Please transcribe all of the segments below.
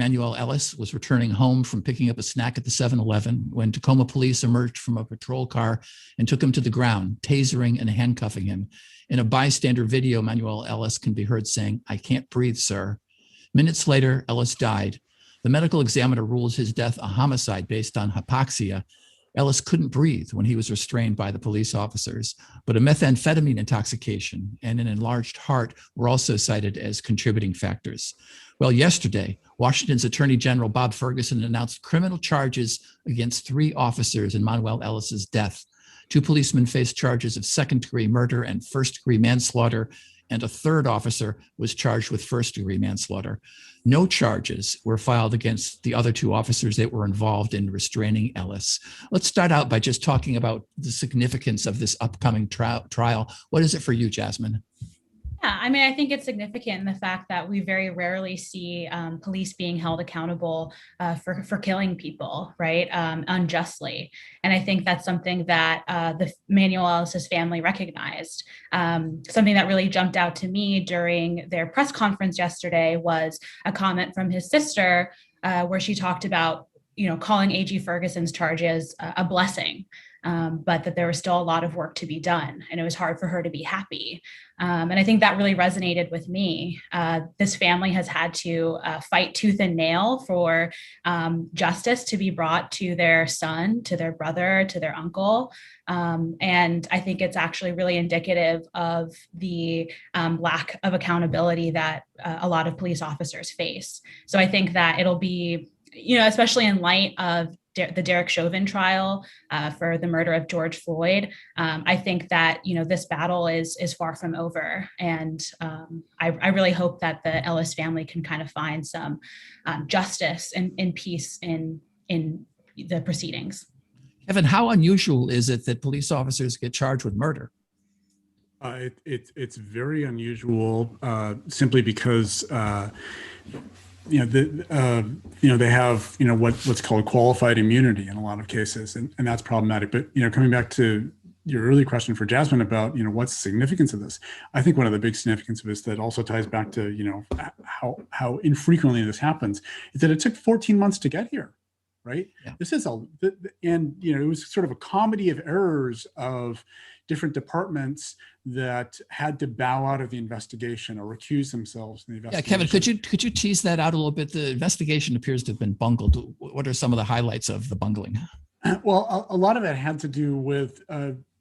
Manuel Ellis was returning home from picking up a snack at the 7-Eleven when Tacoma police emerged from a patrol car and took him to the ground, tasering and handcuffing him. In a bystander video, Manuel Ellis can be heard saying, "I can't breathe, sir." Minutes later, Ellis died. The medical examiner rules his death a homicide based on hypoxia. Ellis couldn't breathe when he was restrained by the police officers, but a methamphetamine intoxication and an enlarged heart were also cited as contributing factors. Well, yesterday, Washington's Attorney General Bob Ferguson announced criminal charges against 3 officers in Manuel Ellis's death. 2 policemen faced charges of second-degree murder and first-degree manslaughter, and a 3rd officer was charged with first-degree manslaughter. No charges were filed against the other 2 officers that were involved in restraining Ellis. Let's start out by just talking about the significance of this upcoming trial. What is it for you, Jasmyne? Yeah, I mean, I think it's significant in the fact that we very rarely see police being held accountable for killing people, right, unjustly. And I think that's something that the Manuel Ellis's family recognized. Something that really jumped out to me during their press conference yesterday was a comment from his sister where she talked about, calling AG Ferguson's charges a blessing. But that there was still a lot of work to be done, and it was hard for her to be happy. And I think that really resonated with me. This family has had to fight tooth and nail for justice to be brought to their son, to their brother, to their uncle. And I think it's actually really indicative of the lack of accountability that a lot of police officers face. So I think that it'll be, especially in light of the Derek Chauvin trial for the murder of George Floyd, I think that this battle is far from over, and I really hope that the Ellis family can kind of find some justice and peace in the proceedings. Kevin, how unusual is it that police officers get charged with murder? It's very unusual, simply because they have what's called qualified immunity in a lot of cases, and that's problematic. But coming back to your earlier question for Jasmyne about what's the significance of this, I think one of the big significance of this that also ties back to how infrequently this happens is that it took 14 months to get here. Right. Yeah. This is it was sort of a comedy of errors of different departments that had to bow out of the investigation or recuse themselves from the investigation. Yeah, Kevin, could you tease that out a little bit? The investigation appears to have been bungled. What are some of the highlights of the bungling? Well, a lot of it had to do with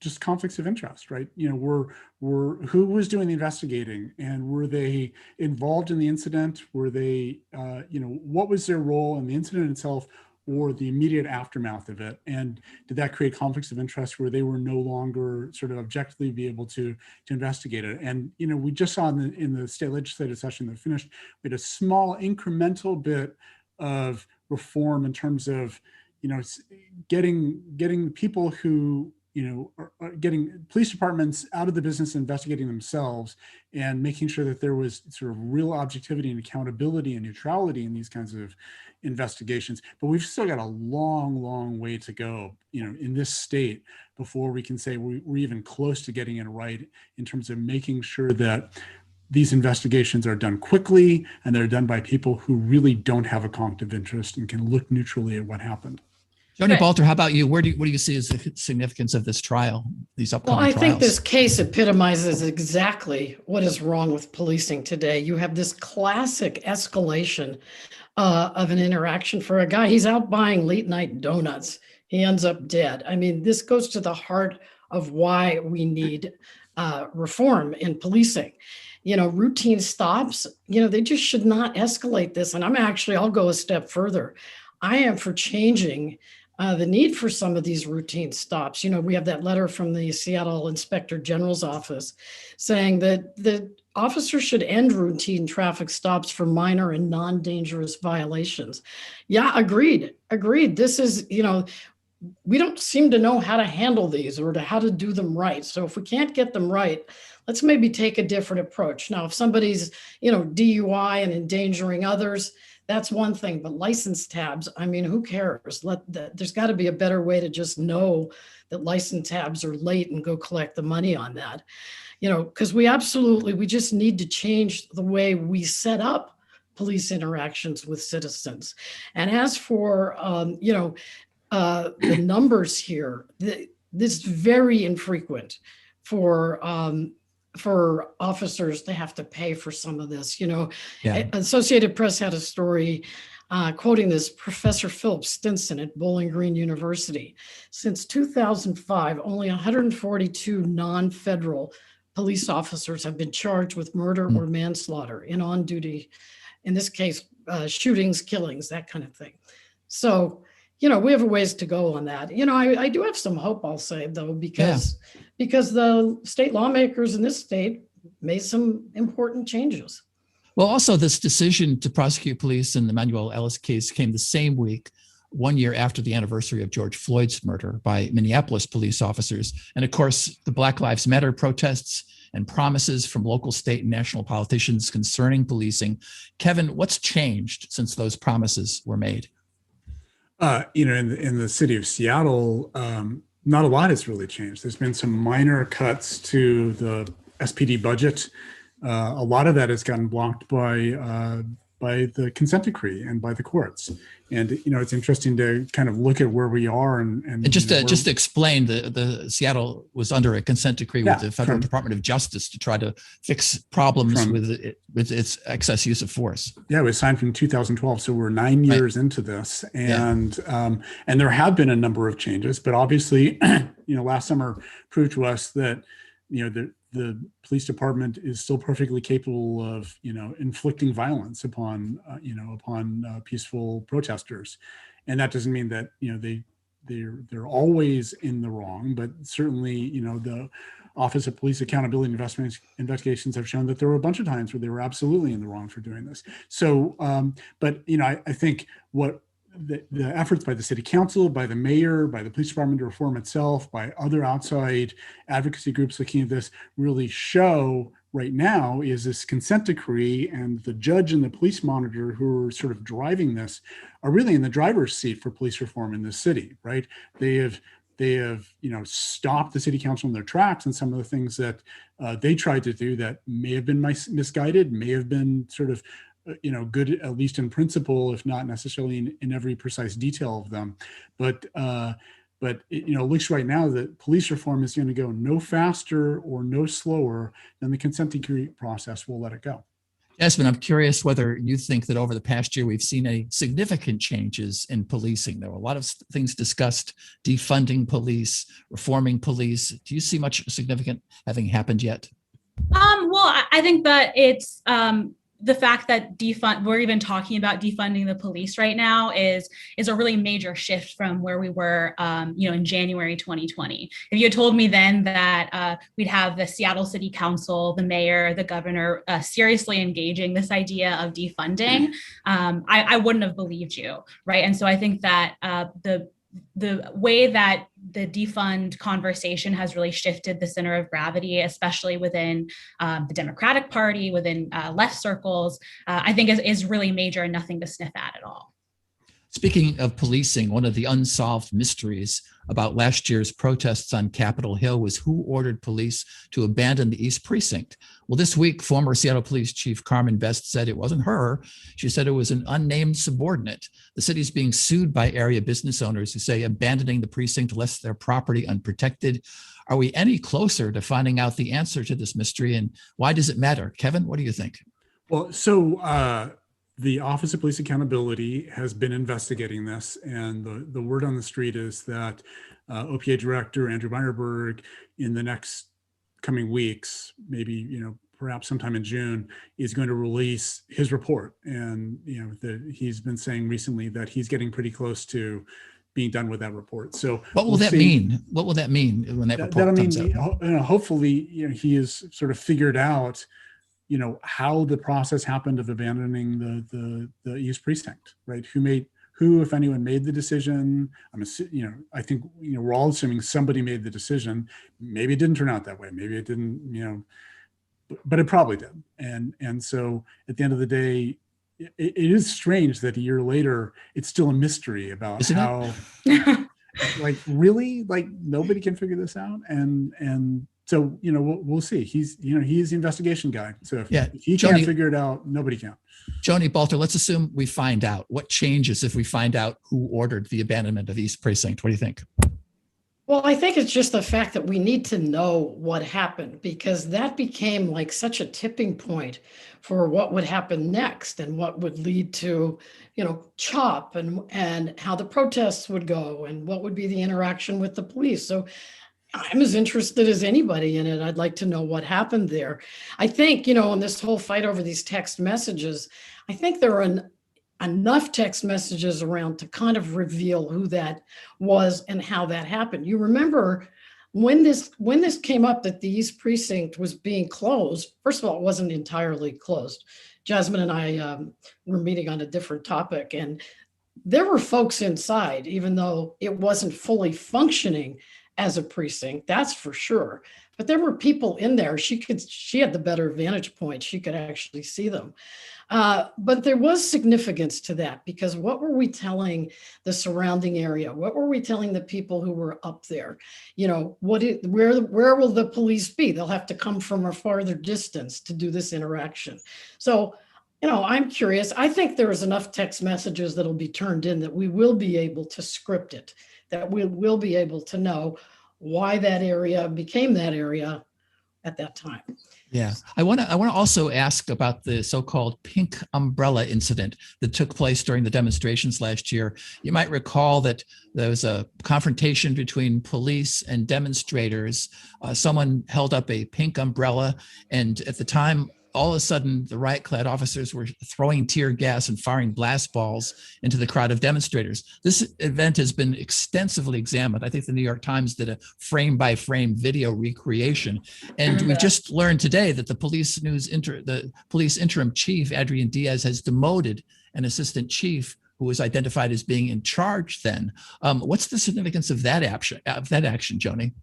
just conflicts of interest, right? Who was doing the investigating, and were they involved in the incident? Were they, what was their role in the incident itself, or the immediate aftermath of it? And did that create conflicts of interest where they were no longer sort of objectively be able to investigate it? And, we just saw in the state legislative session that finished, we had a small incremental bit of reform in terms of, getting people who, are getting police departments out of the business of investigating themselves, and making sure that there was sort of real objectivity and accountability and neutrality in these kinds of investigations. But we've still got a long, long way to go, in this state before we can say we're even close to getting it right in terms of making sure that these investigations are done quickly and they're done by people who really don't have a conflict of interest and can look neutrally at what happened. Joni Balter, how about you? What do you see as the significance of this trial, these upcoming trials? Well, I think this case epitomizes exactly what is wrong with policing today. You have this classic escalation of an interaction for a guy. He's out buying late night donuts. He ends up dead. I mean, this goes to the heart of why we need reform in policing. Routine stops, they just should not escalate this. And I'll go a step further. I am for changing the need for some of these routine stops. We have that letter from the Seattle Inspector General's office saying that the officers should end routine traffic stops for minor and non-dangerous violations. Yeah, agreed. This is, we don't seem to know how to handle these or how to do them right. So if we can't get them right, let's maybe take a different approach. Now, if somebody's, DUI and endangering others, that's one thing, but license tabs, who cares? There's got to be a better way to just know that license tabs are late and go collect the money on that. Because we just need to change the way we set up police interactions with citizens. And as for, the numbers here, this is very infrequent for officers to have to pay for some of this. Associated Press had a story quoting this Professor Philip Stinson at Bowling Green University. Since 2005, only 142 non-federal police officers have been charged with murder or manslaughter in on-duty, in this case, shootings, killings, that kind of thing. So, we have a ways to go on that. I do have some hope, I'll say, though, because the state lawmakers in this state made some important changes. Well, also this decision to prosecute police in the Manuel Ellis case came the same week, 1 year after the anniversary of George Floyd's murder by Minneapolis police officers. And of course, the Black Lives Matter protests and promises from local, state, and national politicians concerning policing. Kevin, what's changed since those promises were made? In the city of Seattle, not a lot has really changed. There's been some minor cuts to the SPD budget. A lot of that has gotten blocked by the consent decree and by the courts. And it's interesting to kind of look at where we are and just to explain, the Seattle was under a consent decree with the Federal Department of Justice to try to fix problems with its excess use of force. Yeah, it was signed from 2012, so we're 9 years into this, and there have been a number of changes, but obviously, last summer proved to us that the police department is still perfectly capable of, inflicting violence upon peaceful protesters, and that doesn't mean that they're always in the wrong, but certainly the Office of Police Accountability investigations have shown that there were a bunch of times where they were absolutely in the wrong for doing this. So, I think what the efforts by the city council, by the mayor, by the police department to reform itself, by other outside advocacy groups looking at this really show right now is this consent decree, and the judge and the police monitor who are sort of driving this are really in the driver's seat for police reform in this city, right? They have stopped the city council in their tracks, and some of the things that they tried to do that may have been misguided, may have been sort of good, at least in principle, if not necessarily in every precise detail of them. But it looks right now that police reform is going to go no faster or no slower than the consent decree process will let it go. Jasmyne, I'm curious whether you think that over the past year we've seen any significant changes in policing. There were a lot of things discussed: defunding police, reforming police. Do you see much significant having happened yet? Well, I think that it's the fact that we're even talking about defunding the police right now is a really major shift from where we were, in January 2020. If you had told me then that we'd have the Seattle City Council, the mayor, the governor seriously engaging this idea of defunding, I wouldn't have believed you, right? And so I think that the way that the defund conversation has really shifted the center of gravity, especially within the Democratic Party, within left circles, I think is really major and nothing to sniff at all. Speaking of policing, one of the unsolved mysteries about last year's protests on Capitol Hill was who ordered police to abandon the East Precinct. Well, this week, former Seattle Police Chief Carmen Best said it wasn't her. She said it was an unnamed subordinate. The city's being sued by area business owners who say abandoning the precinct left their property unprotected. Are we any closer to finding out the answer to this mystery, and why does it matter? Kevin, what do you think? Well, so the Office of Police Accountability has been investigating this, and the word on the street is that OPA Director Andrew Meyerberg, in the next coming weeks, maybe perhaps sometime in June, is going to release his report. And he's been saying recently that he's getting pretty close to being done with that report. So what will that mean? What will that mean when that report comes out? Hopefully, he has sort of figured out how the process happened of abandoning the East Precinct, right? Who, if anyone, made the decision? I think, we're all assuming somebody made the decision. Maybe it didn't turn out that way. Maybe it didn't, but it probably did. And so at the end of the day, it is strange that a year later, it's still a mystery about how, really, nobody can figure this out. And So, we'll see. He's the investigation guy. So if he Joni, can't figure it out, nobody can. Joni Balter, let's assume we find out. What changes if we find out who ordered the abandonment of East Precinct? What do you think? Well, I think it's just the fact that we need to know what happened, because that became like such a tipping point for what would happen next and what would lead to, CHOP and how the protests would go and what would be the interaction with the police. So I'm as interested as anybody in it. I'd like to know what happened there. I think, in this whole fight over these text messages, I think there are enough text messages around to kind of reveal who that was and how that happened. You remember when this came up that the East Precinct was being closed. First of all, it wasn't entirely closed. Jasmine and I were meeting on a different topic, and there were folks inside, even though it wasn't fully functioning as a precinct, that's for sure. But there were people in there. She had the better vantage point. She could actually see them. But there was significance to that, because what were we telling the surrounding area? What were we telling the people who were up there? Where will the police be? They'll have to come from a farther distance to do this interaction. So, I'm curious. I think there's enough text messages that'll be turned in that we will be able to script it, that we will be able to know why that area became that area at that time. Yeah, I want to also ask about the so-called pink umbrella incident that took place during the demonstrations last year. You might recall that there was a confrontation between police and demonstrators. Someone held up a pink umbrella, and at the time, all of a sudden, the riot-clad officers were throwing tear gas and firing blast balls into the crowd of demonstrators. This event has been extensively examined. I think the New York Times did a frame-by-frame video recreation. And we've just learned today that the police interim chief, Adrian Diaz, has demoted an assistant chief who was identified as being in charge then. What's the significance of that action, Joni?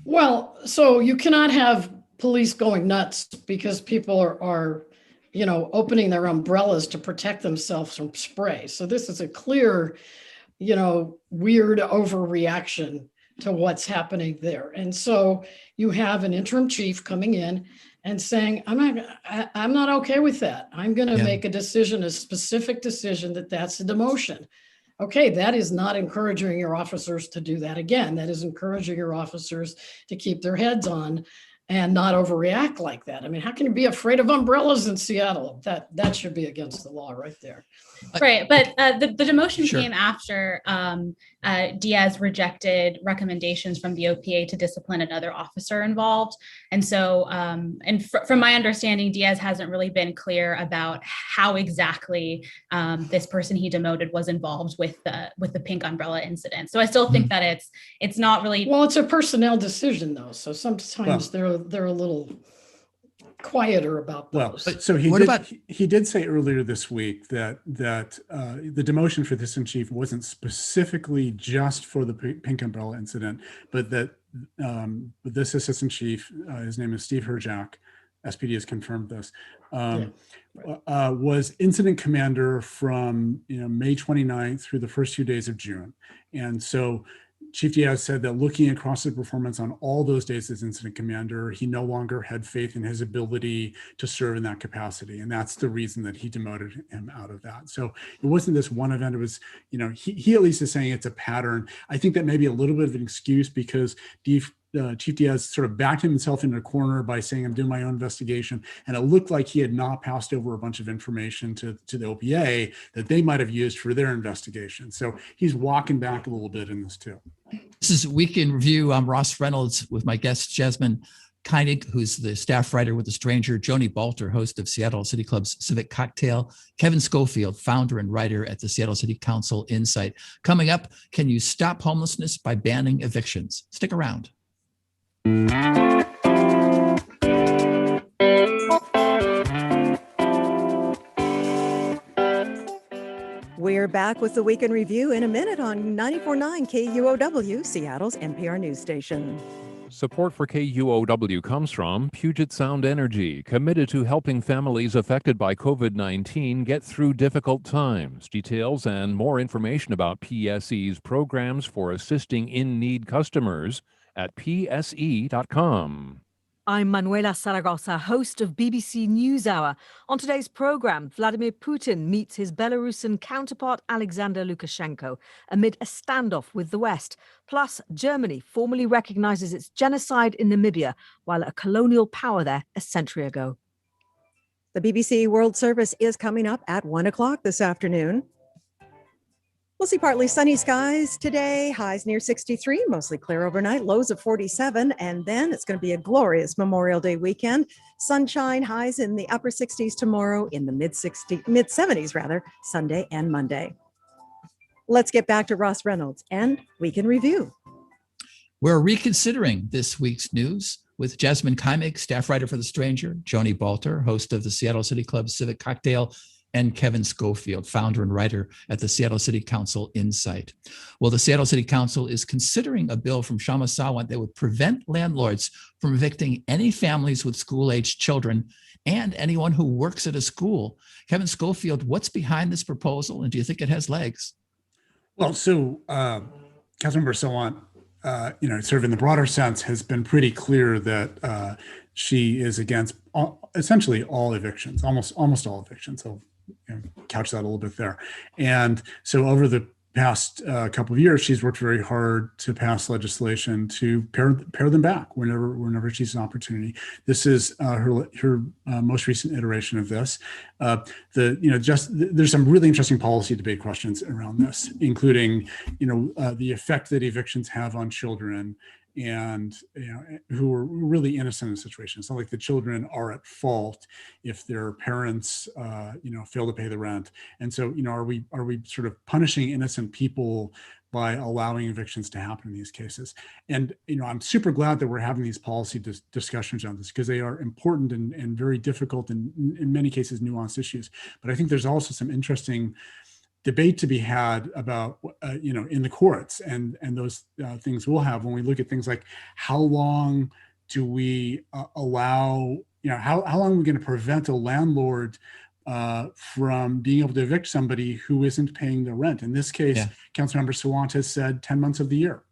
Well, so you cannot have police going nuts because people are opening their umbrellas to protect themselves from spray. So this is a clear, weird overreaction to what's happening there. And so you have an interim chief coming in and saying, I'm not okay with that. I'm going to make a specific decision that's a demotion. Okay, that is not encouraging your officers to do that again. That is encouraging your officers to keep their heads on and not overreact like that. I mean, how can you be afraid of umbrellas in Seattle? That should be against the law right there. Right, but the demotion came after Diaz rejected recommendations from the OPA to discipline another officer involved. And so, from my understanding, Diaz hasn't really been clear about how exactly this person he demoted was involved with the pink umbrella incident. So I still think that it's not really. Well, it's a personnel decision though. So sometimes they're a little quieter about those. Well, so he did say earlier this week that the demotion for this in chief wasn't specifically just for the pink umbrella incident, but that this assistant chief, his name is Steve Herjak, SPD has confirmed this, was incident commander from May 29th through the first few days of June. And so Chief Diaz said that looking across his performance on all those days as incident commander, he no longer had faith in his ability to serve in that capacity. And that's the reason that he demoted him out of that. So it wasn't this one event. It was, he at least is saying it's a pattern. I think that may be a little bit of an excuse because Chief Diaz sort of backed himself into a corner by saying, I'm doing my own investigation. And it looked like he had not passed over a bunch of information to the OPA that they might have used for their investigation. So he's walking back a little bit in this too. This is Week in Review. I'm Ross Reynolds with my guest, Jasmyne Keimig, who's the staff writer with The Stranger, Joni Balter, host of Seattle City Club's Civic Cocktail, Kevin Schofield, founder and writer at the Seattle City Council Insight. Coming up, can you stop homelessness by banning evictions? Stick around. We're back with the Week in Review in a minute on 94.9 KUOW, Seattle's NPR news station. Support for KUOW comes from Puget Sound Energy, committed to helping families affected by COVID-19 get through difficult times. Details and more information about PSE's programs for assisting in-need customers at pse.com. I'm Manuela Saragossa, host of BBC NewsHour. On today's program, Vladimir Putin meets his Belarusian counterpart Alexander Lukashenko amid a standoff with the West. Plus, Germany formally recognizes its genocide in Namibia, while a colonial power there a century ago. The BBC World Service is coming up at 1 o'clock this afternoon. We'll see partly sunny skies today, highs near 63, mostly clear overnight, lows of 47, and then it's going to be a glorious Memorial Day weekend. Sunshine, highs in the upper 60s tomorrow, in the mid 70s rather, Sunday and Monday. Let's get back to Ross Reynolds and Week in Review. We're reconsidering this week's news with Jasmyne Keimig, staff writer for The Stranger, Joni Balter, host of the Seattle City Club Civic Cocktail, and Kevin Schofield, founder and writer at the Seattle City Council Insight. Well, the Seattle City Council is considering a bill from Kshama Sawant that would prevent landlords from evicting any families with school-aged children and anyone who works at a school. Kevin Schofield, what's behind this proposal, and do you think it has legs? Well, so Councilmember Sawant, sort of in the broader sense, has been pretty clear that she is against essentially all evictions, almost all evictions. So couch that a little bit there. And so over the past couple of years, she's worked very hard to pass legislation to pare them back whenever she's an opportunity. This is her most recent iteration of this. There's some really interesting policy debate questions around this, including the effect that evictions have on children and who are really innocent in the situation. It's not like the children are at fault if their parents fail to pay the rent. And so are we sort of punishing innocent people by allowing evictions to happen in these cases? And I'm super glad that we're having these policy discussions on this, because they are important and very difficult and in many cases nuanced issues. But I think there's also some interesting debate to be had about, in the courts, and those things we'll have when we look at things like how long do we allow, how long are we going to prevent a landlord from being able to evict somebody who isn't paying their rent? In this case, Councilmember Sawant has said 10 months of the year.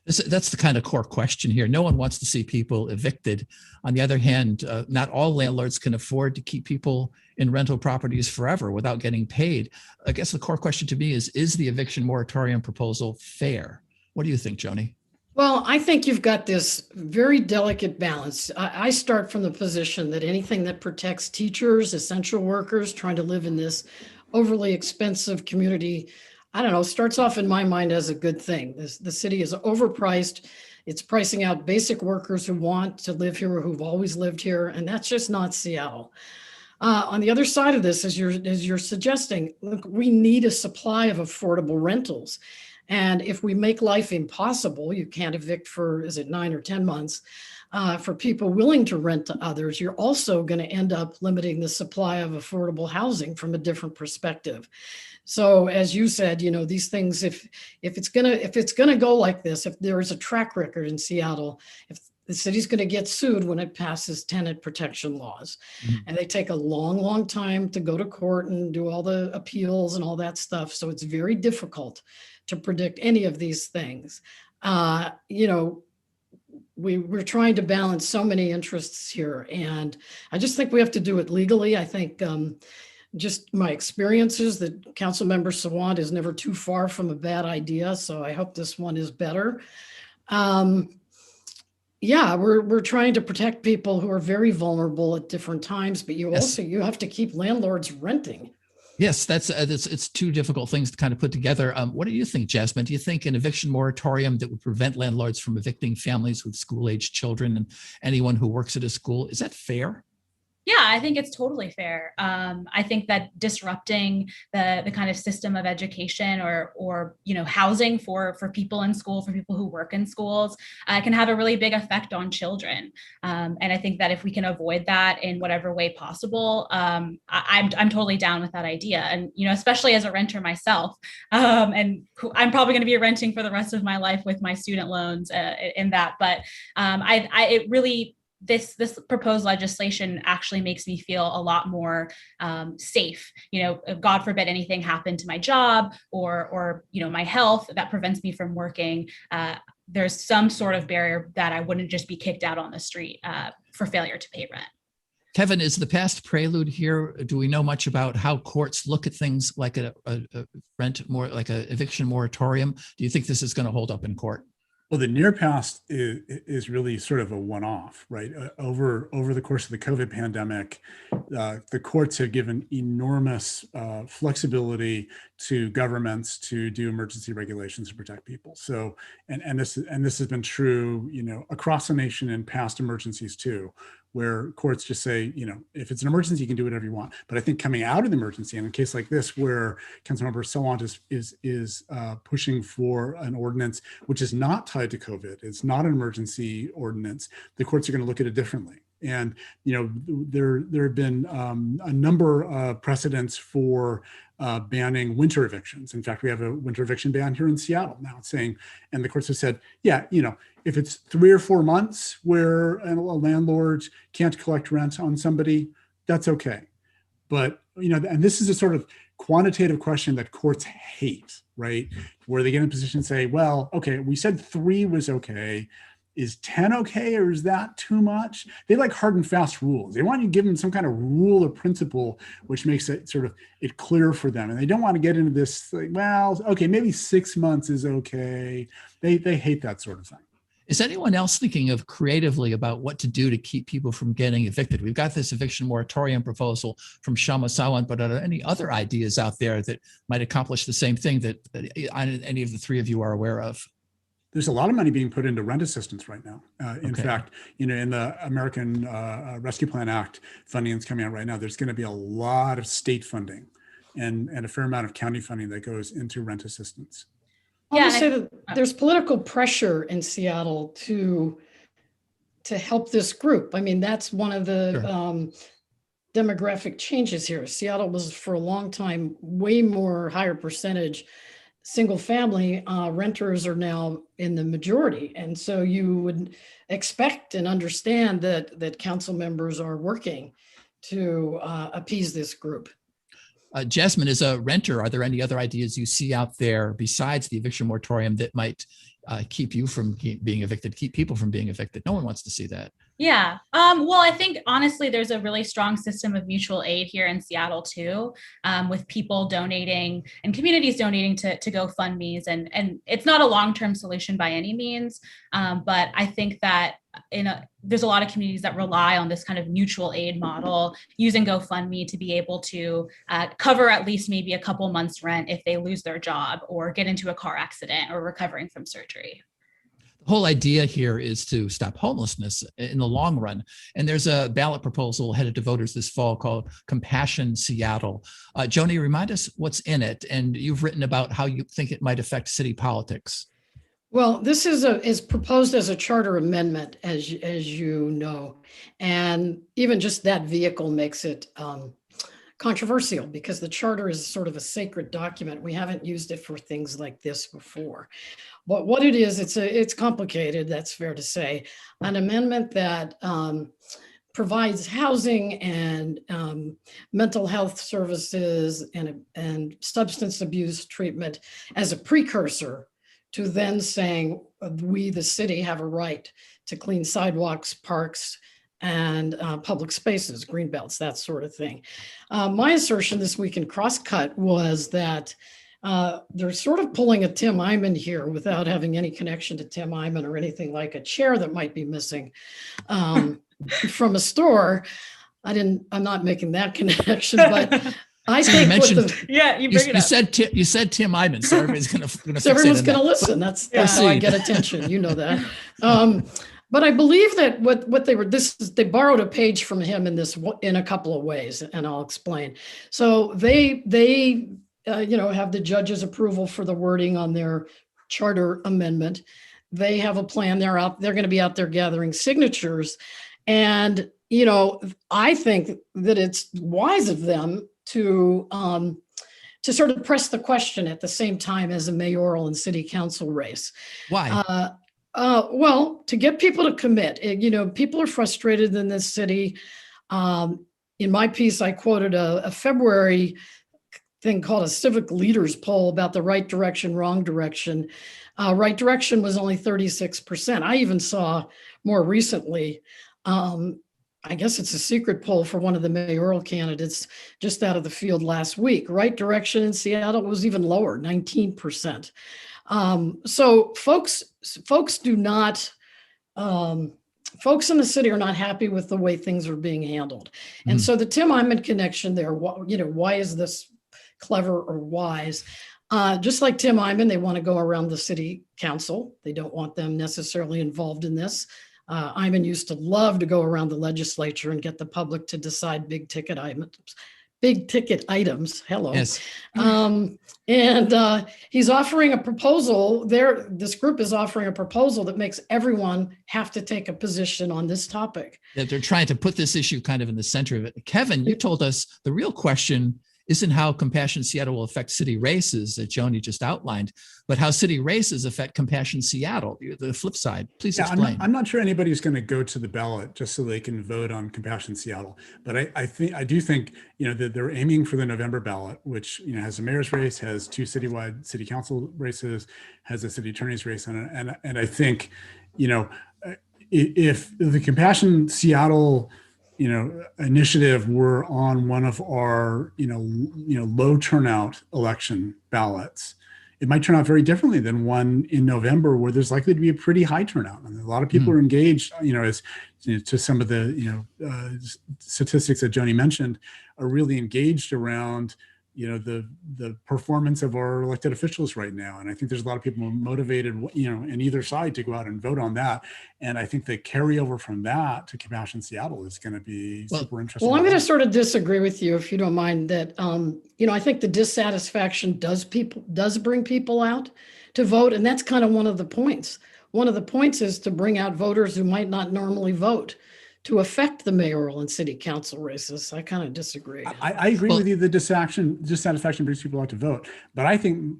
That's the kind of core question here. No one wants to see people evicted. On the other hand, not all landlords can afford to keep people in rental properties forever without getting paid. I guess the core question to me is the eviction moratorium proposal fair? What do you think, Joni? Well, I think you've got this very delicate balance. I start from the position that anything that protects teachers, essential workers trying to live in this overly expensive community, starts off in my mind as a good thing. The city is overpriced. It's pricing out basic workers who want to live here or who've always lived here, and that's just not Seattle. On the other side of this, as you're suggesting, look, we need a supply of affordable rentals. And if we make life impossible, you can't evict for, 9 or 10 months, for people willing to rent to others, you're also going to end up limiting the supply of affordable housing from a different perspective. So as you said, these things, if it's gonna go like this, if there is a track record in Seattle, if the city's going to get sued when it passes tenant protection laws, and they take a long, long time to go to court and do all the appeals and all that stuff. So it's very difficult to predict any of these things. We're trying to balance so many interests here, and I just think we have to do it legally. I think just my experiences that Councilmember Sawant is never too far from a bad idea. So I hope this one is better. We're trying to protect people who are very vulnerable at different times, but you have to keep landlords renting. Yes, it's two difficult things to kind of put together. What do you think, Jasmyne? Do you think an eviction moratorium that would prevent landlords from evicting families with school-aged children and anyone who works at a school, is that fair? Yeah, I think it's totally fair. I think that disrupting the kind of system of education or housing for people in school, for people who work in schools, can have a really big effect on children. And I think that if we can avoid that in whatever way possible, I'm totally down with that idea. And especially as a renter myself, and I'm probably going to be renting for the rest of my life with my student loans in that. But this proposed legislation actually makes me feel a lot more safe. If God forbid anything happened to my job or my health that prevents me from working, there's some sort of barrier that I wouldn't just be kicked out on the street for failure to pay rent. Kevin, is the past prelude here? Do we know much about how courts look at things like a eviction moratorium? Do you think this is going to hold up in court? Well, the near past is really sort of a one-off, right? Over the course of the COVID pandemic, the courts have given enormous flexibility to governments to do emergency regulations to protect people. So, and this has been true, across the nation in past emergencies too, where courts just say, if it's an emergency, you can do whatever you want. But I think coming out of the emergency, in a case like this, where Councilmember Sawant is pushing for an ordinance which is not tied to COVID, it's not an emergency ordinance, the courts are going to look at it differently. And there have been a number of precedents for banning winter evictions. In fact, we have a winter eviction ban here in Seattle now. It's saying, and the courts have said, yeah, if it's 3 or 4 months where a landlord can't collect rent on somebody, that's okay. But and this is a sort of quantitative question that courts hate, right? Where they get in a position and say, well, okay, we said 3 was okay. Is 10 okay, or is that too much? They like hard and fast rules. They want you to give them some kind of rule or principle, which makes it sort of clear for them. And they don't want to get into this, like, well, okay, maybe 6 months is okay. They hate that sort of thing. Is anyone else thinking of creatively about what to do to keep people from getting evicted? We've got this eviction moratorium proposal from Shama Sawant, but are there any other ideas out there that might accomplish the same thing that any of the 3 of you are aware of? There's a lot of money being put into rent assistance right now. In fact, in the American Rescue Plan Act funding that's coming out right now, there's going to be a lot of state funding and a fair amount of county funding that goes into rent assistance. I would say that there's political pressure in Seattle to help this group. I mean, that's one of the demographic changes here. Seattle was for a long time way more higher percentage single family. Renters are now in the majority. And so you would expect and understand that council members are working to appease this group. Jasmyne, as a renter, are there any other ideas you see out there besides the eviction moratorium that might keep you from being evicted, keep people from being evicted? No one wants to see that. Yeah. Well, I think honestly, there's a really strong system of mutual aid here in Seattle too, with people donating and communities donating to GoFundMes. And it's not a long-term solution by any means, but I think that there's a lot of communities that rely on this kind of mutual aid model, using GoFundMe to be able to cover at least maybe a couple months' rent if they lose their job or get into a car accident or recovering from surgery. The whole idea here is to stop homelessness in the long run. And there's a ballot proposal headed to voters this fall called Compassion Seattle. Joni, remind us what's in it. And you've written about how you think it might affect city politics. Well, this is proposed as a charter amendment, as you know, and even just that vehicle makes it controversial because the charter is sort of a sacred document. We haven't used it for things like this before. But what it is, it's complicated, that's fair to say. An amendment that provides housing and mental health services and substance abuse treatment as a precursor to then saying we, the city, have a right to clean sidewalks, parks, and public spaces, green belts, that sort of thing. My assertion this week in Crosscut was that they're sort of pulling a Tim Eyman here without having any connection to Tim Eyman or anything, like a chair that might be missing from a store. I'm not making that connection, but I so think you mentioned, you said Tim Eyman, so everybody's going to so everyone's going to listen. That's how I get attention. You know that. But I believe that what they borrowed a page from him in a couple of ways, and I'll explain. So they have the judge's approval for the wording on their charter amendment. They have a plan. They're going to be out there gathering signatures, and I think that it's wise of them to sort of press the question at the same time as a mayoral and city council race. Why? Well, to get people to commit. People are frustrated in this city. In my piece, I quoted a February thing called a Civic Leaders poll about the right direction, wrong direction. Right direction was only 36%. I even saw more recently, I guess it's a secret poll for one of the mayoral candidates just out of the field last week. Right direction in Seattle was even lower, 19%. So folks do not, folks in the city are not happy with the way things are being handled. And so the Tim Eyman connection there, why is this clever or wise? Just like Tim Eyman, they want to go around the city council. They don't want them necessarily involved in this. Eyman used to love to go around the legislature and get the public to decide big ticket items. Hello. Yes. And he's offering a proposal there. This group is offering a proposal that makes everyone have to take a position on this topic. Yeah, they're trying to put this issue kind of in the center of it. Kevin, you told us the real question isn't how Compassion Seattle will affect city races that Joni just outlined, but how city races affect Compassion Seattle, the flip side. Please explain. I'm not sure anybody's going to go to the ballot just so they can vote on Compassion Seattle. But I do think, that they're aiming for the November ballot, which, has a mayor's race, has 2 citywide city council races, has a city attorney's race. And I think, if the Compassion Seattle initiative were on one of our, low turnout election ballots, it might turn out very differently than one in November where there's likely to be a pretty high turnout. And a lot of people are engaged, as to some of the, statistics that Joni mentioned, are really engaged around, the performance of our elected officials right now. And I think there's a lot of people motivated, in either side to go out and vote on that. And I think the carryover from that to Compassion Seattle is going to be super interesting. Well, I'm going to sort of disagree with you, if you don't mind, that, I think the dissatisfaction does bring people out to vote. And that's kind of one of the points. One of the points is to bring out voters who might not normally vote, to affect the mayoral and city council races. I kind of disagree. I agree with you. The dissatisfaction brings people out to vote. But I think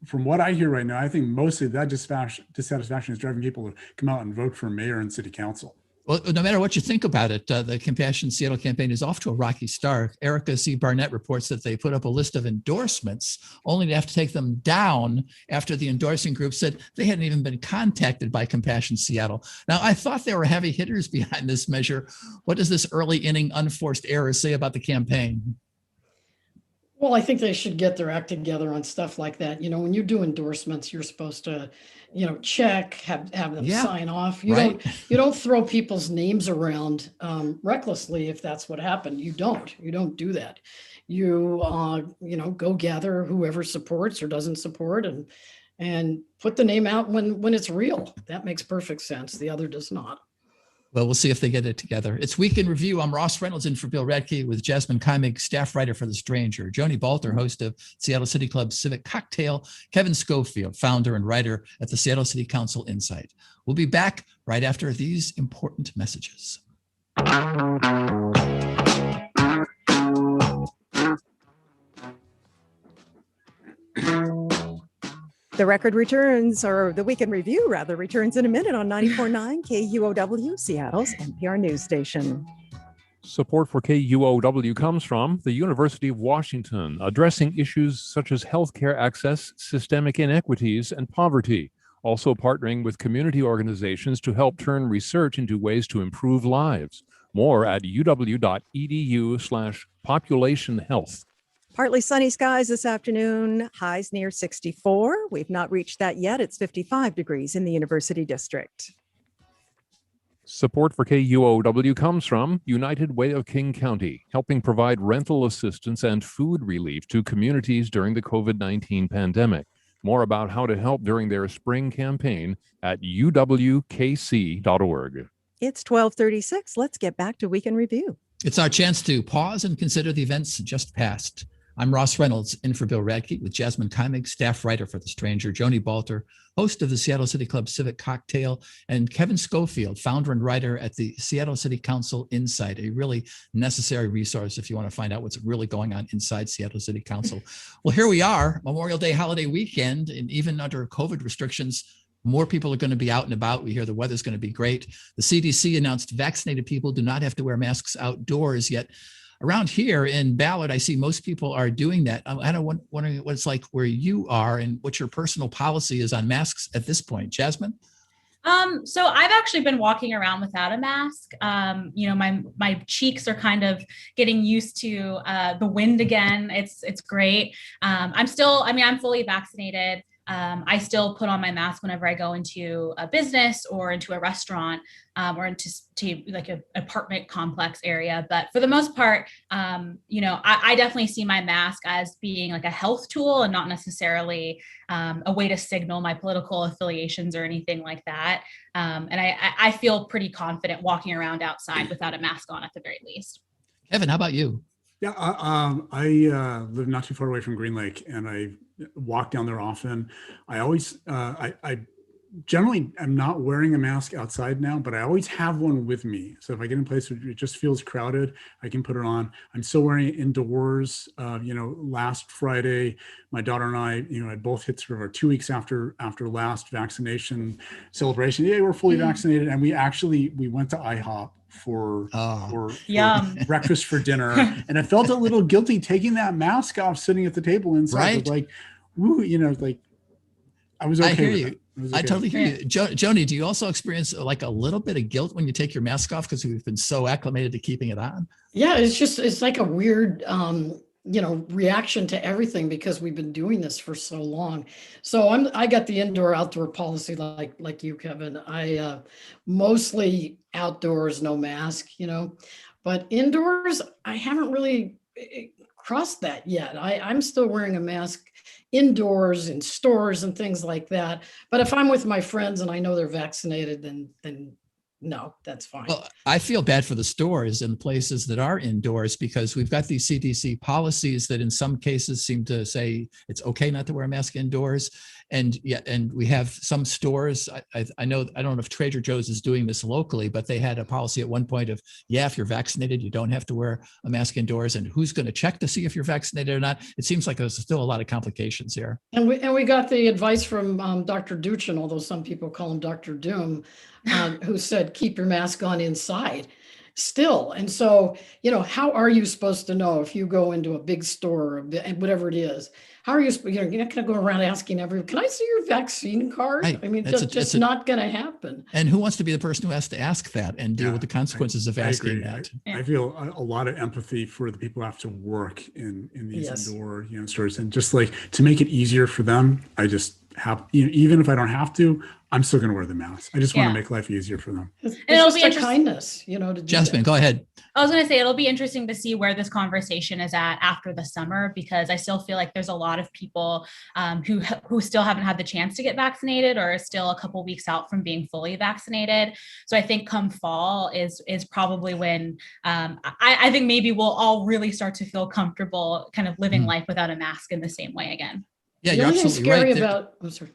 from what I hear right now, I think mostly that dissatisfaction is driving people to come out and vote for mayor and city council. Well, no matter what you think about it, the Compassion Seattle campaign is off to a rocky start. Erica C. Barnett reports that they put up a list of endorsements only to have to take them down after the endorsing group said they hadn't even been contacted by Compassion Seattle. Now, I thought there were heavy hitters behind this measure. What does this early inning unforced error say about the campaign? Well, I think they should get their act together on stuff like that. When you do endorsements, you're supposed to, check, have them sign off. You don't throw people's names around recklessly if that's what happened. You don't do that. You, go gather whoever supports or doesn't support and put the name out when it's real. That makes perfect sense. The other does not. Well, we'll see if they get it together. It's Week in Review. I'm Ross Reynolds in for Bill Radke with Jasmyne Keimig, staff writer for The Stranger, Joni Balter, host of Seattle City Club's Civic Cocktail, Kevin Schofield, founder and writer at the Seattle City Council Insight. We'll be back right after these important messages. The record returns, or the weekend review rather, returns in a minute on 94.9 KUOW, Seattle's NPR news station. Support for KUOW comes from the University of Washington, addressing issues such as healthcare access, systemic inequities, and poverty. Also partnering with community organizations to help turn research into ways to improve lives. More at uw.edu/population health. Partly sunny skies this afternoon, highs near 64. We've not reached that yet. It's 55 degrees in the University District. Support for KUOW comes from United Way of King County, helping provide rental assistance and food relief to communities during the COVID-19 pandemic. More about how to help during their spring campaign at uwkc.org. It's 12:36. Let's get back to Week in Review. It's our chance to pause and consider the events just past. I'm Ross Reynolds, in for Bill Radke with Jasmyne Keimig, staff writer for The Stranger, Joni Balter, host of the Seattle City Club Civic Cocktail, and Kevin Schofield, founder and writer at the Seattle City Council Insight, a really necessary resource if you want to find out what's really going on inside Seattle City Council. Well, here we are, Memorial Day holiday weekend, and even under COVID restrictions, more people are going to be out and about. We hear the weather's going to be great. The CDC announced vaccinated people do not have to wear masks outdoors, yet Around here in Ballard, I see most people are doing that. I'm kind of wondering what it's like where you are and what your personal policy is on masks at this point. Jasmine? So I've actually been walking around without a mask. My cheeks are kind of getting used to the wind again. It's great. I'm fully vaccinated. I still put on my mask whenever I go into a business or into a restaurant or into like an apartment complex area. But for the most part, I definitely see my mask as being like a health tool and not necessarily a way to signal my political affiliations or anything like that. And I feel pretty confident walking around outside without a mask on at the very least. Kevin, how about you? Yeah, I live not too far away from Green Lake, and I walk down there often. I always, I generally am not wearing a mask outside now, but I always have one with me. So if I get in a place where it just feels crowded, I can put it on. I'm still wearing it indoors. Last Friday, my daughter and I, had both hit sort of our 2 weeks after last vaccination celebration. Yeah, we're fully vaccinated, and we went to IHOP for breakfast for dinner, and I felt a little guilty taking that mask off, sitting at the table inside. Right. But like, woo, I was okay. I hear with you. it. I totally hear you. Joni, do you also experience like a little bit of guilt when you take your mask off because we've been so acclimated to keeping it on? Yeah, it's like a weird, reaction to everything because we've been doing this for so long. So I got the indoor outdoor policy like you, Kevin. I mostly outdoors, no mask, but indoors, I haven't really crossed that yet. I'm still wearing a mask indoors in stores and things like that. But if I'm with my friends and I know they're vaccinated, then no, that's fine. Well, I feel bad for the stores and places that are indoors because we've got these CDC policies that in some cases seem to say it's okay not to wear a mask indoors. And we have some stores, I know, I don't know if Trader Joe's is doing this locally, but they had a policy at one point of, if you're vaccinated, you don't have to wear a mask indoors. And who's going to check to see if you're vaccinated or not? It seems like there's still a lot of complications here. And we got the advice from Dr. Duchin, although some people call him Dr. Doom, who said, keep your mask on inside still. And so, how are you supposed to know if you go into a big store or whatever it is? How are you, you're not going to go around asking everyone, can I see your vaccine card? Right. I mean, it's just not going to happen. And who wants to be the person who has to ask that and deal with the consequences of asking that? I feel a lot of empathy for the people who have to work in these indoor stores, and just like to make it easier for them. I just have, even if I don't have to, I'm still going to wear the mask. I just want to make life easier for them. It's just a kindness, to do Jasmine, that. Go ahead. I was going to say, it'll be interesting to see where this conversation is at after the summer, because I still feel like there's a lot of people who still haven't had the chance to get vaccinated or are still a couple weeks out from being fully vaccinated. So I think come fall is probably when I think maybe we'll all really start to feel comfortable kind of living life without a mask in the same way again. Yeah, you're absolutely right. I'm sorry.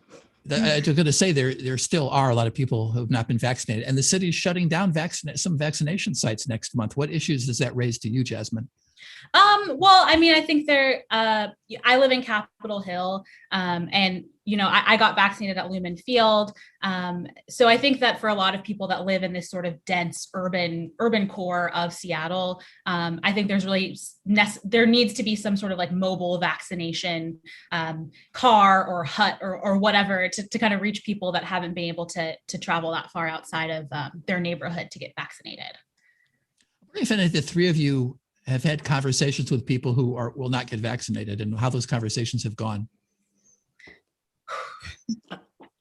I was going to say there still are a lot of people who have not been vaccinated, and the city is shutting down some vaccination sites next month. What issues does that raise to you, Jasmine? Well, I think I live in Capitol Hill, and I got vaccinated at Lumen Field. So I think that for a lot of people that live in this sort of dense urban core of Seattle, I think there needs to be some sort of like mobile vaccination car or hut or whatever to kind of reach people that haven't been able to travel that far outside of their neighborhood to get vaccinated. I'm wondering if any of the three of you have had conversations with people who will not get vaccinated and how those conversations have gone.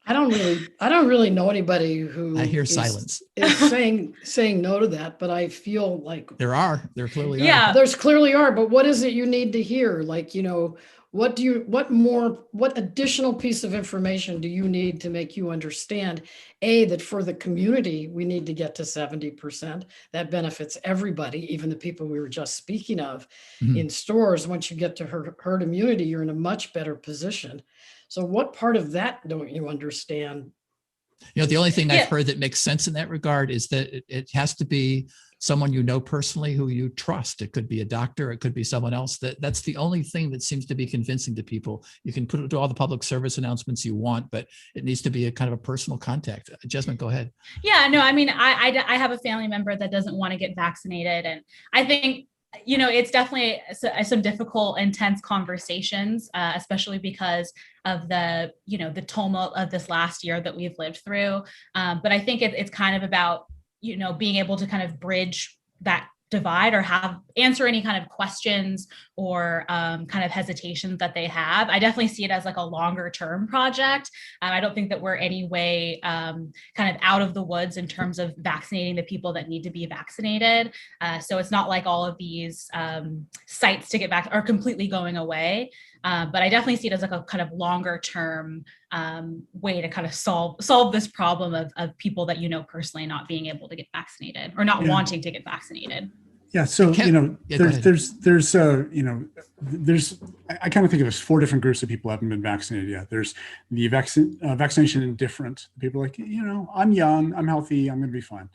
I don't really know anybody who I hear silence is saying no to that, but I feel like there clearly are. Yeah, there's clearly are, but what is it you need to hear? Like, what additional piece of information do you need to make you understand that for the community, we need to get to 70%. That benefits everybody, even the people we were just speaking of in stores. Once you get to herd immunity, you're in a much better position. So what part of that don't you understand? The only thing I've heard that makes sense in that regard is that it has to be someone personally who you trust. It could be a doctor, it could be someone else. That's the only thing that seems to be convincing to people. You can put it to all the public service announcements you want, but it needs to be a kind of a personal contact. Jasmine, go ahead. Yeah, no, I have a family member that doesn't want to get vaccinated, and I think It's definitely some difficult, intense conversations, especially because of the tumult of this last year that we've lived through. But I think it's kind of about, being able to kind of bridge that divide or answer any kind of questions or kind of hesitations that they have. I definitely see it as like a longer term project. I don't think that we're any way kind of out of the woods in terms of vaccinating the people that need to be vaccinated. So it's not like all of these sites to get back are completely going away. But I definitely see it as like a kind of longer term way to kind of solve this problem of people that personally not being able to get vaccinated or not wanting to get vaccinated. Yeah. So, I kind of think of it as 4 different groups of people who haven't been vaccinated yet. There's the vaccination indifferent. People like, I'm young, I'm healthy, I'm going to be fine.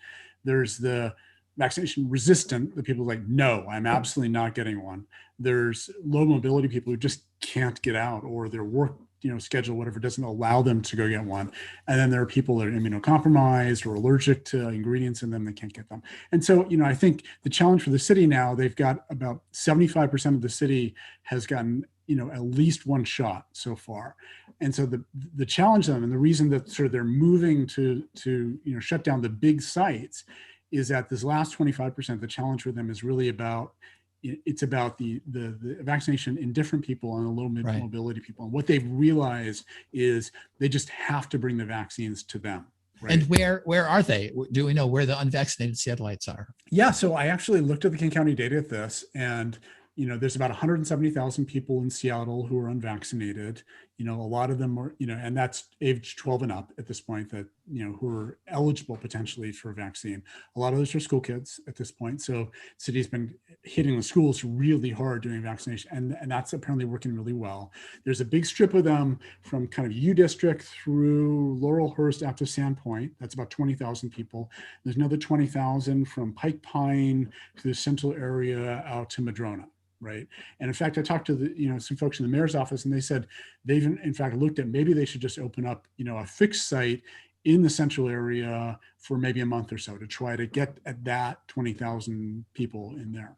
There's the vaccination resistant, the people like, no, I'm absolutely not getting one. There's low mobility people who just can't get out, or their work schedule, whatever, doesn't allow them to go get one. And then there are people that are immunocompromised or allergic to ingredients in them, they can't get them. And so, I think the challenge for the city now, they've got about 75% of the city has gotten, at least one shot so far. And so the challenge them, and the reason that sort of they're moving to shut down the big sites is that this last 25%, the challenge for them is really about the vaccination in different people and the low mobility people. And what they've realized is they just have to bring the vaccines to them. Right? And where are they? Do we know where the unvaccinated Seattleites are? Yeah, so I actually looked at the King County data at this, and there's about 170,000 people in Seattle who are unvaccinated. A lot of them are, and that's age 12 and up at this point that, who are eligible potentially for a vaccine. A lot of those are school kids at this point. So city's been hitting the schools really hard doing vaccination, and that's apparently working really well. There's a big strip of them from kind of U District through Laurelhurst out to Sandpoint. That's about 20,000 people. There's another 20,000 from Pike Pine to the central area out to Madrona. Right. And in fact, I talked to some folks in the mayor's office, and they said they've in fact looked at maybe they should just open up, a fixed site in the central area for maybe a month or so to try to get at that 20,000 people in there.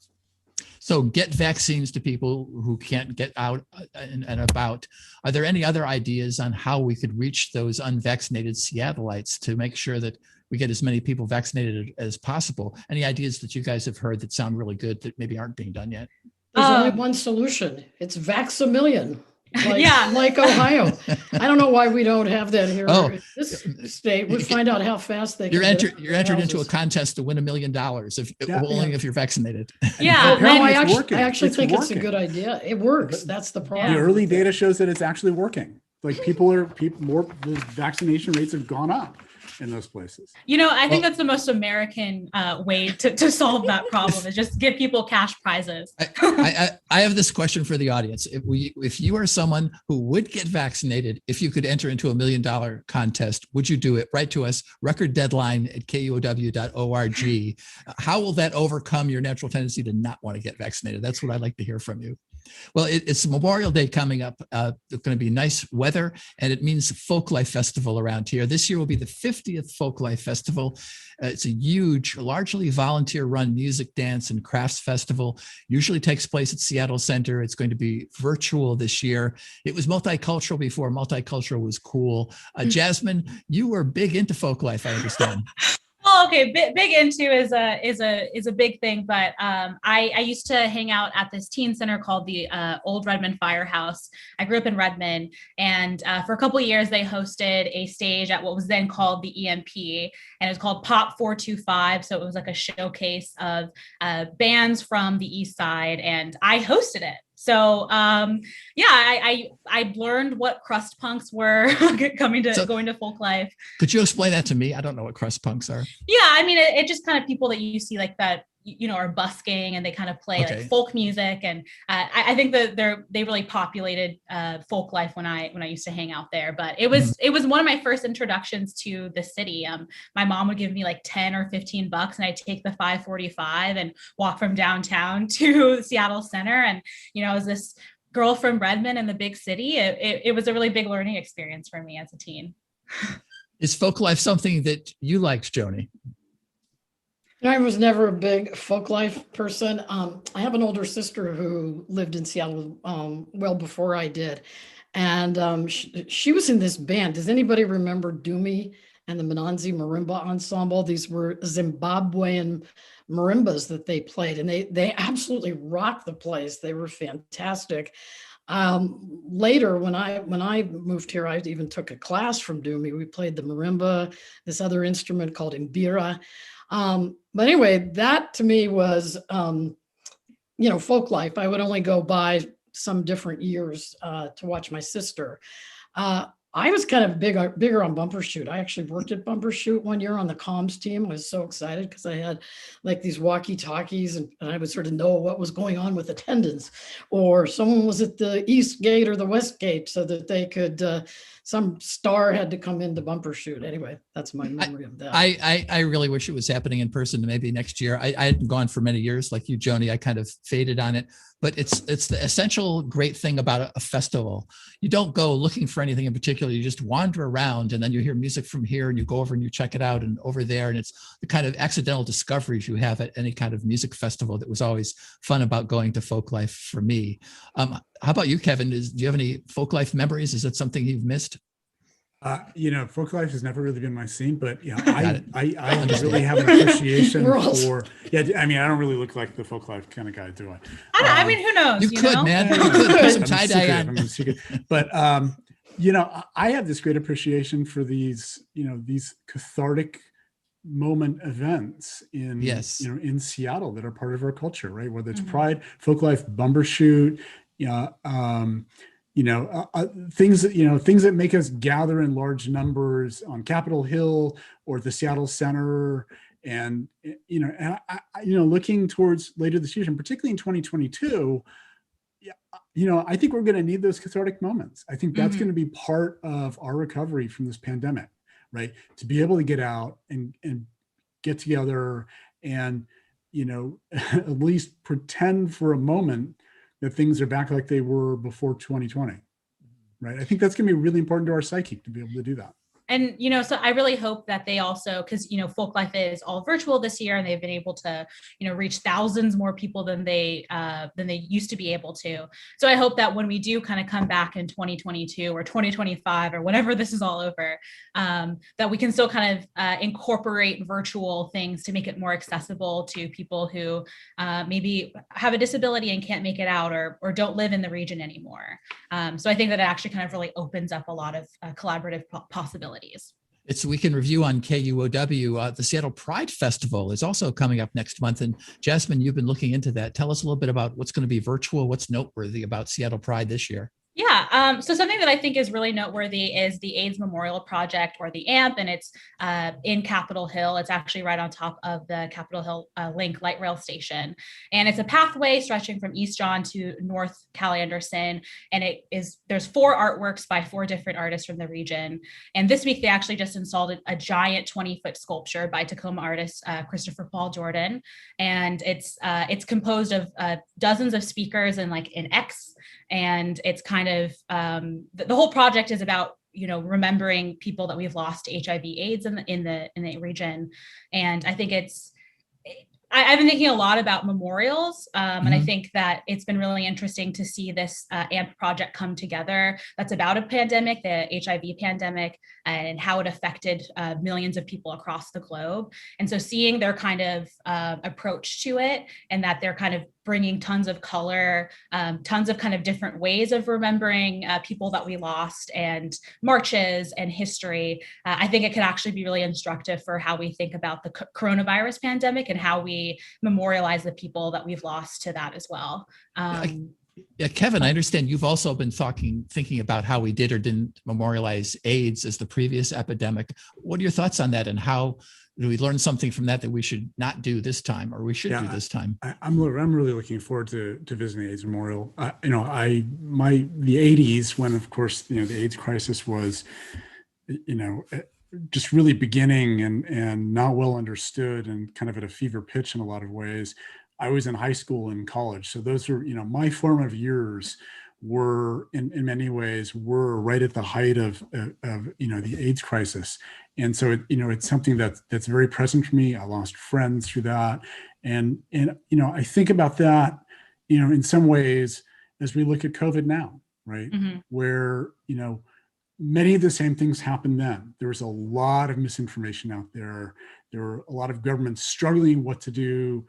So get vaccines to people who can't get out and about. Are there any other ideas on how we could reach those unvaccinated Seattleites to make sure that we get as many people vaccinated as possible? Any ideas that you guys have heard that sound really good that maybe aren't being done yet? There's only one solution. It's Vax-A-Million, like Ohio. I don't know why we don't have that here in this state. We'll find out how fast they You're entered into a contest to win $1 million if you're vaccinated. Yeah, I actually think it's a good idea. It works. That's the problem. The early data shows that it's actually working. Like the vaccination rates have gone up in those places. I think that's the most American way to solve that problem is just give people cash prizes. I have this question for the audience. If you are someone who would get vaccinated, if you could enter into $1 million contest, would you do it? Write to us, record deadline at kuow.org. How will that overcome your natural tendency to not want to get vaccinated? That's what I'd like to hear from you. Well, it's Memorial Day coming up. It's going to be nice weather, and it means Folklife Festival around here. This year will be the 50th Folklife Festival. It's a huge, largely volunteer-run music, dance, and crafts festival. Usually takes place at Seattle Center. It's going to be virtual this year. It was multicultural before. Multicultural was cool. Jasmyne, you were big into Folklife, I understand. Well, okay, big into is a big thing, but I used to hang out at this teen center called the Old Redmond Firehouse. I grew up in Redmond, and for a couple of years they hosted a stage at what was then called the EMP, and it was called Pop 425. So it was like a showcase of bands from the East Side, and I hosted it. So I learned what crust punks were going to Folklife. Could you explain that to me? I don't know what crust punks are. Yeah, I mean, it just kind of people that you see like that, are busking, and they kind of play like folk music. And I think that they really populated Folklife when I used to hang out there. But it was one of my first introductions to the city. My mom would give me like 10 or 15 bucks, and I'd take the 545 and walk from downtown to Seattle Center. And I was this girl from Redmond in the big city. It was a really big learning experience for me as a teen. Is Folklife something that you liked, Joni? I was never a big folk life person. I have an older sister who lived in Seattle well before I did. And she was in this band. Does anybody remember Dumi and the Mananzi Marimba Ensemble? These were Zimbabwean marimbas that they played, and they absolutely rocked the place. They were fantastic. Later, when I moved here, I even took a class from Dumi. We played the marimba, this other instrument called imbira. But anyway, that to me was, folk life. I would only go by some different years to watch my sister. I was kind of bigger on Bumbershoot. I actually worked at Bumbershoot one year on the comms team. I was so excited because I had like these walkie-talkies and I would sort of know what was going on with attendance, or someone was at the East Gate or the West Gate so that they could, some star had to come into Bumbershoot. Anyway, that's my memory of that. I really wish it was happening in person maybe next year. I hadn't gone for many years like you, Joni. I kind of faded on it, but it's the essential great thing about a festival. You don't go looking for anything in particular. You just wander around and then you hear music from here and you go over and you check it out and over there. And it's the kind of accidental discoveries you have at any kind of music festival that was always fun about going to folk life for me. How about you, Kevin? Do you have any folk life memories? Is that something you've missed? Folk life has never really been my scene, but I really have an appreciation for. Yeah, I mean, I don't really look like the folk life kind of guy, do I? I mean, who knows? You could, know? Man. You could put some tie dye on. But I have this great appreciation for these cathartic moment events in in Seattle that are part of our culture, right? Whether it's Pride, folk life, Bumbershoot, things that make us gather in large numbers on Capitol Hill or the Seattle Center, and looking towards later this year, and particularly in 2022, I think we're going to need those cathartic moments. I think that's going to be part of our recovery from this pandemic, right? To be able to get out and get together and at least pretend for a moment that things are back like they were before 2020, right? I think that's going to be really important to our psyche to be able to do that. And, so I really hope that they also, because, folk life is all virtual this year and they've been able to, reach thousands more people than they used to be able to. So I hope that when we do kind of come back in 2022 or 2025 or whenever this is all over, that we can still kind of incorporate virtual things to make it more accessible to people who maybe have a disability and can't make it out or don't live in the region anymore. So I think that it actually kind of really opens up a lot of collaborative possibilities. It's Weekend Review on KUOW. The Seattle Pride Festival is also coming up next month. And Jasmyne, you've been looking into that. Tell us a little bit about what's going to be virtual, what's noteworthy about Seattle Pride this year. Yeah, so something that I think is really noteworthy is the AIDS Memorial Project, or the AMP, and it's in Capitol Hill. It's actually right on top of the Capitol Hill Link light rail station. And it's a pathway stretching from East John to North Cal Anderson. And there's 4 artworks by 4 different artists from the region. And this week, they actually just installed a giant 20-foot sculpture by Tacoma artist Christopher Paul Jordan. And it's composed of dozens of speakers and like an X. And it's kind of the whole project is about remembering people that we've lost to HIV/AIDS in the region. And I think I've been thinking a lot about memorials, and I think that it's been really interesting to see this AMP project come together. That's about a pandemic, the HIV pandemic, and how it affected millions of people across the globe. And so seeing their kind of approach to it, and that they're kind of bringing tons of color, tons of kind of different ways of remembering people that we lost, and marches and history. I think it could actually be really instructive for how we think about the coronavirus pandemic and how we memorialize the people that we've lost to that as well. Yeah, Kevin, I understand you've also been thinking about how we did or didn't memorialize AIDS as the previous epidemic. What are your thoughts on that, and how do we learn something from that we should not do this time, or we should do this time? I'm really looking forward to visiting the AIDS Memorial. The 80s, when of course the AIDS crisis was, just really beginning and not well understood and kind of at a fever pitch in a lot of ways. I was in high school and college, so those were my formative years were in many ways were right at the height of the AIDS crisis. And so it's something that's very present for me. I lost friends through that. And I think about that, in some ways as we look at COVID now, right? Mm-hmm. Where, many of the same things happened then. There was a lot of misinformation out there. There were a lot of governments struggling what to do,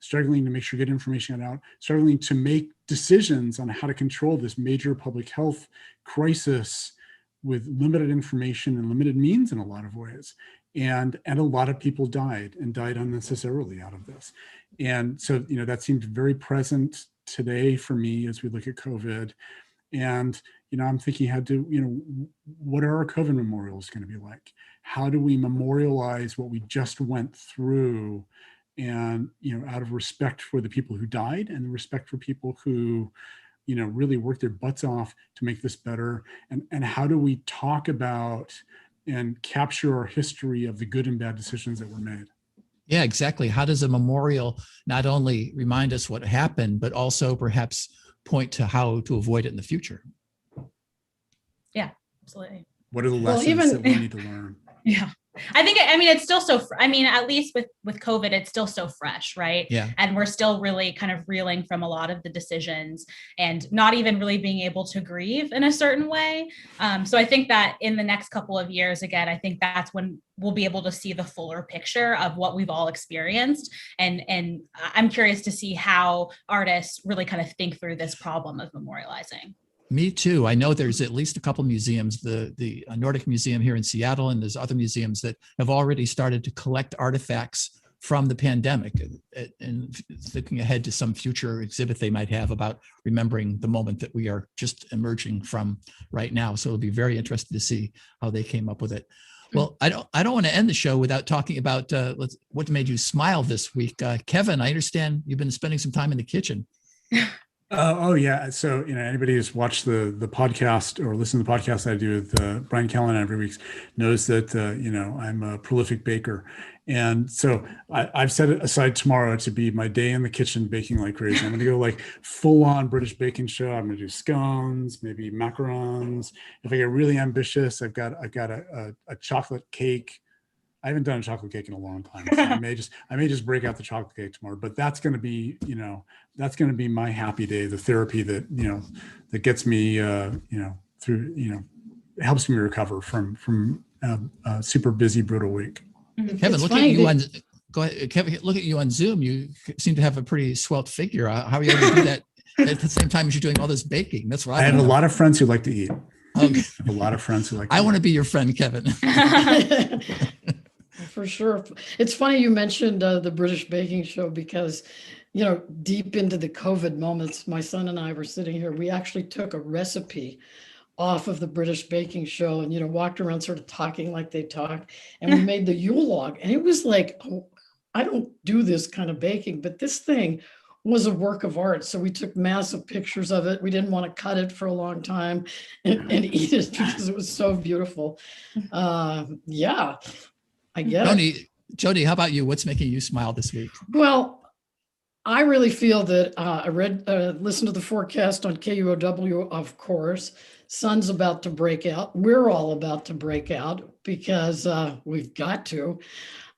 struggling to make sure good information got out, struggling to make decisions on how to control this major public health crisis with limited information and limited means in a lot of ways. And a lot of people died unnecessarily out of this. And so, that seemed very present today for me as we look at COVID. And, I'm thinking what are our COVID memorials going to be like? How do we memorialize what we just went through? And, out of respect for the people who died and the respect for people who, really worked their butts off to make this better. And how do we talk about and capture our history of the good and bad decisions that were made? Yeah, exactly. How does a memorial not only remind us what happened, but also perhaps point to how to avoid it in the future? Yeah, absolutely. What are the lessons that we need to learn? Yeah. It's still so, at least with COVID, it's still so fresh, right? Yeah. And we're still really kind of reeling from a lot of the decisions and not even really being able to grieve in a certain way. So I think that in the next couple of years, again, I think that's when we'll be able to see the fuller picture of what we've all experienced. And I'm curious to see how artists really kind of think through this problem of memorializing. Me too. I know there's at least a couple museums, the Nordic Museum here in Seattle, and there's other museums that have already started to collect artifacts from the pandemic and thinking ahead to some future exhibit they might have about remembering the moment that we are just emerging from right now. So it'll be very interesting to see how they came up with it. Well, I don't want to end the show without talking about what made you smile this week. Kevin, I understand you've been spending some time in the kitchen. Oh yeah. So, anybody who's watched the podcast or listened to the podcast I do with Brian Callen every week knows that, I'm a prolific baker. And so I've set it aside tomorrow to be my day in the kitchen baking like crazy. I'm going to go like full on British baking show. I'm going to do scones, maybe macarons. If I get really ambitious, I've got a chocolate cake. I haven't done a chocolate cake in a long time. So I may just break out the chocolate cake tomorrow, but that's going to be my happy day, the therapy that, that gets me, through, helps me recover from a super busy, brutal week. Kevin, look at you on, go ahead. Kevin, look at you on Zoom. You seem to have a pretty svelte figure. How are you able to do that at the same time as you're doing all this baking? That's what I have a lot of friends who like to eat. Okay. I have a lot of friends who like to I eat. want to be your friend, Kevin. For sure. It's funny you mentioned the British baking show because, deep into the COVID moments, my son and I were sitting here. We actually took a recipe off of the British baking show and, walked around sort of talking like they talk. And we made the Yule log. And it was like, oh, I don't do this kind of baking, but this thing was a work of art. So we took massive pictures of it. We didn't want to cut it for a long time and eat it because it was so beautiful. Yeah. I get it. Joni, how about you? What's making you smile this week? Well, I really feel that I listened to the forecast on KUOW, of course. Sun's about to break out. We're all about to break out because we've got to.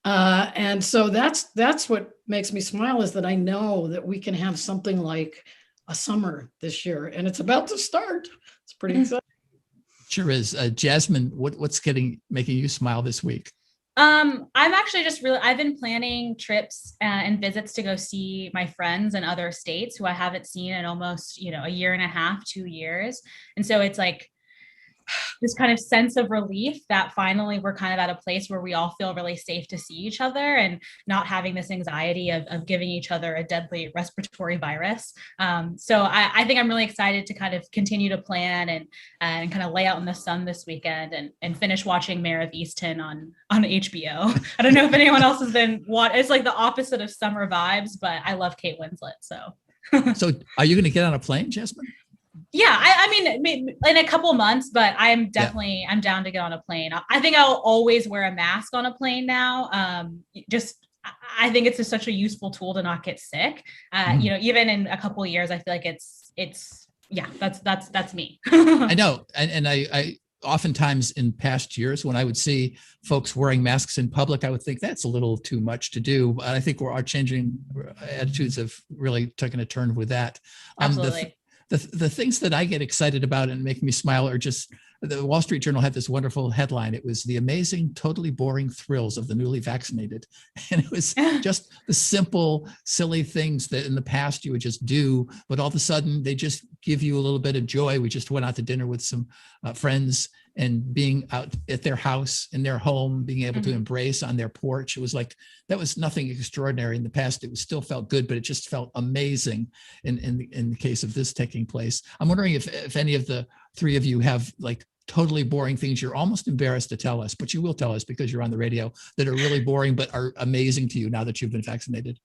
And so that's what makes me smile is that I know that we can have something like a summer this year, and it's about to start. It's pretty exciting. Sure is. Jasmine, what's making you smile this week? I'm actually I've been planning trips and visits to go see my friends in other states who I haven't seen in almost, a year and a half, 2 years. And so it's like this kind of sense of relief that finally we're kind of at a place where we all feel really safe to see each other and not having this anxiety of giving each other a deadly respiratory virus. So I think I'm really excited to kind of continue to plan and kind of lay out in the sun this weekend and finish watching Mayor of Easton on HBO. I don't know if anyone else has been it's like the opposite of summer vibes, but I love Kate Winslet. So are you going to get on a plane, Jasmine? Yeah, I mean, in a couple months, but I'm down to get on a plane. I think I'll always wear a mask on a plane now. I think it's such a useful tool to not get sick. Even in a couple of years, I feel like it's yeah, that's me. I know. And I oftentimes in past years, when I would see folks wearing masks in public, I would think that's a little too much to do. But I think our changing attitudes have really taken a turn with that. Absolutely. The things that I get excited about and make me smile are just, the Wall Street Journal had this wonderful headline. It was the amazing, totally boring thrills of the newly vaccinated. And it was just the simple, silly things that in the past you would just do, but all of a sudden they just give you a little bit of joy. We just went out to dinner with some friends, and being out at their house, in their home, being able to embrace on their porch. It was like, that was nothing extraordinary in the past. It was still felt good, but it just felt amazing in the case of this taking place. I'm wondering if any of the three of you have like totally boring things you're almost embarrassed to tell us, but you will tell us because you're on the radio, that are really boring, but are amazing to you now that you've been vaccinated.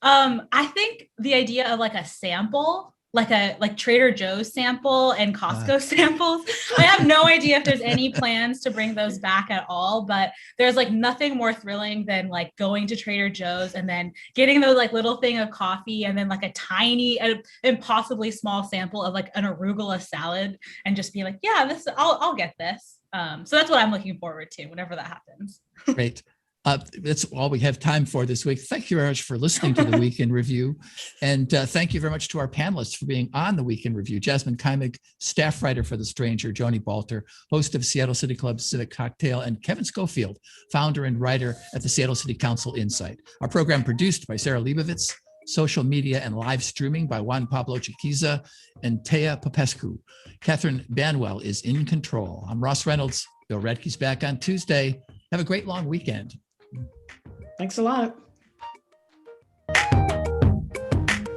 I think the idea of like a sample, like Trader Joe's sample and Costco samples. I have no idea if there's any plans to bring those back at all, but there's like nothing more thrilling than like going to Trader Joe's and then getting those like little thing of coffee and then like a tiny, impossibly small sample of like an arugula salad and just be like, yeah, I'll get this. So that's what I'm looking forward to whenever that happens. Great. That's all we have time for this week. Thank you very much for listening to the Week in Review. And thank you very much to our panelists for being on the Week in Review. Jasmyne Keimig, staff writer for The Stranger, Joni Balter, host of Seattle City Club's Civic Cocktail, and Kevin Schofield, founder and writer at the Seattle City Council Insight. Our program produced by Sarah Leibovitz, social media and live streaming by Juan Pablo Chiquiza and Taya Popescu. Catherine Banwell is in control. I'm Ross Reynolds. Bill Redke's back on Tuesday. Have a great long weekend. Thanks a lot.